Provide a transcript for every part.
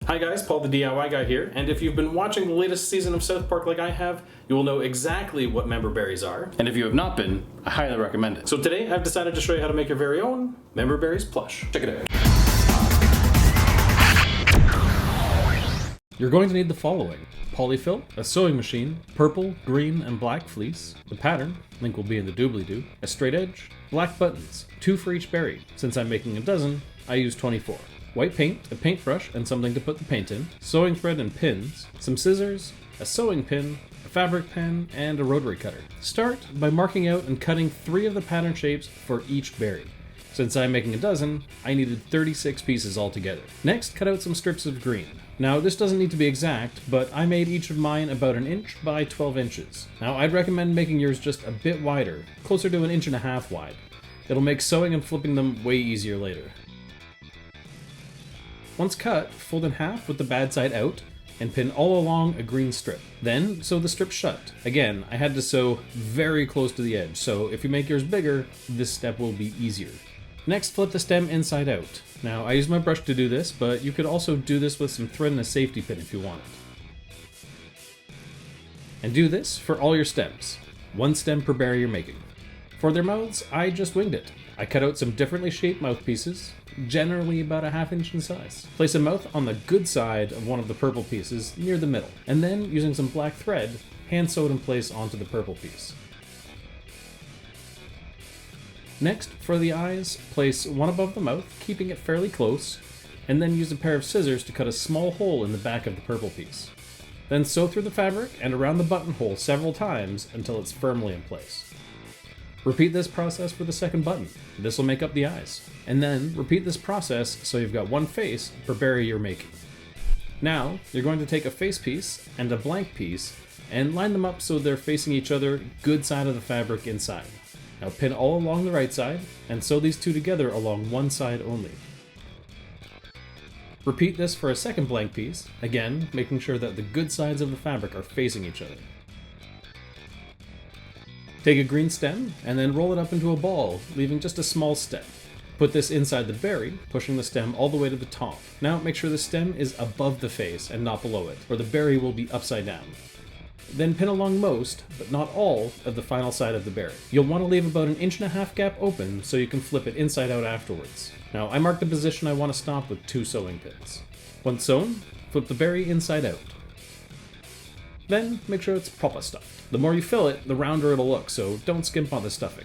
Hi guys, Paul the DIY guy here, and if you've been watching the latest season of South Park like I have, you will know exactly what member berries are. And if you have not been, I highly recommend it. So today I've decided to show you how to make your very own member berries plush. Check it out. You're going to need the following: polyfill, a sewing machine, purple, green, and black fleece, the pattern, link will be in the doobly-doo, a straight edge, black buttons, 2 for each berry. Since I'm making a dozen, I use 24. White paint, a paintbrush and something to put the paint in, sewing thread and pins, some scissors, a sewing pin, a fabric pen, and a rotary cutter. Start by marking out and cutting 3 of the pattern shapes for each berry. Since I'm making a dozen, I needed 36 pieces altogether. Next, cut out some strips of green. Now, this doesn't need to be exact, but I made each of mine about 1 inch by 12 inches. Now, I'd recommend making yours just a bit wider, closer to 1.5 inches wide. It'll make sewing and flipping them way easier later. Once cut, fold in half with the bad side out, and pin all along a green strip. Then, sew the strip shut. Again, I had to sew very close to the edge, so if you make yours bigger, this step will be easier. Next, flip the stem inside out. Now, I use my brush to do this, but you could also do this with some thread and a safety pin if you wanted. And do this for all your stems. 1 stem per berry you're making. For their mouths, I just winged it. I cut out some differently shaped mouthpieces, generally about 1/2 inch in size. Place a mouth on the good side of one of the purple pieces near the middle, and then, using some black thread, hand sew it in place onto the purple piece. Next, for the eyes, place one above the mouth, keeping it fairly close, and then use a pair of scissors to cut a small hole in the back of the purple piece. Then sew through the fabric and around the buttonhole several times until it's firmly in place. Repeat this process for the second button. This will make up the eyes. And then repeat this process so you've got 1 face per berry you're making. Now, you're going to take a face piece and a blank piece and line them up so they're facing each other, good side of the fabric inside. Now pin all along the right side, and sew these 2 together along one side only. Repeat this for a second blank piece, again making sure that the good sides of the fabric are facing each other. Take a green stem, and then roll it up into a ball, leaving just a small stem. Put this inside the berry, pushing the stem all the way to the top. Now make sure the stem is above the face and not below it, or the berry will be upside down. Then pin along most, but not all, of the final side of the berry. You'll want to leave about 1.5 inch gap open so you can flip it inside out afterwards. Now, I marked the position I want to stop with 2 sewing pins. Once sewn, flip the berry inside out. Then, make sure it's proper stuffed. The more you fill it, the rounder it'll look, so don't skimp on the stuffing.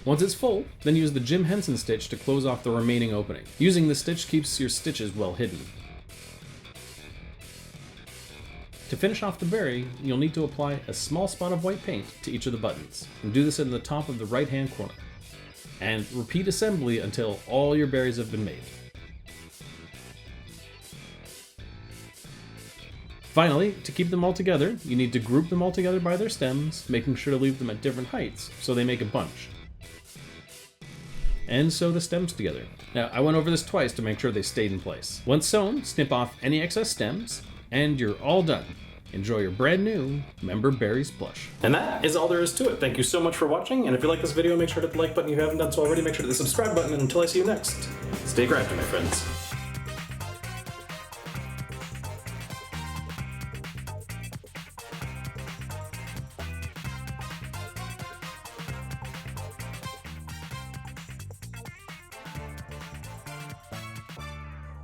Once it's full, then use the Jim Henson stitch to close off the remaining opening. Using this stitch keeps your stitches well hidden. To finish off the berry, you'll need to apply a small spot of white paint to each of the buttons, and do this in the top of the right-hand corner. And repeat assembly until all your berries have been made. Finally, to keep them all together, you need to group them all together by their stems, making sure to leave them at different heights so they make a bunch. And sew the stems together. Now, I went over this twice to make sure they stayed in place. Once sewn, snip off any excess stems, and you're all done. Enjoy your brand new Member Berries Plush. And that is all there is to it. Thank you so much for watching, and if you like this video, make sure to hit the like button if you haven't done so already. Make sure to hit the subscribe button, and until I see you next, stay crafty, my friends.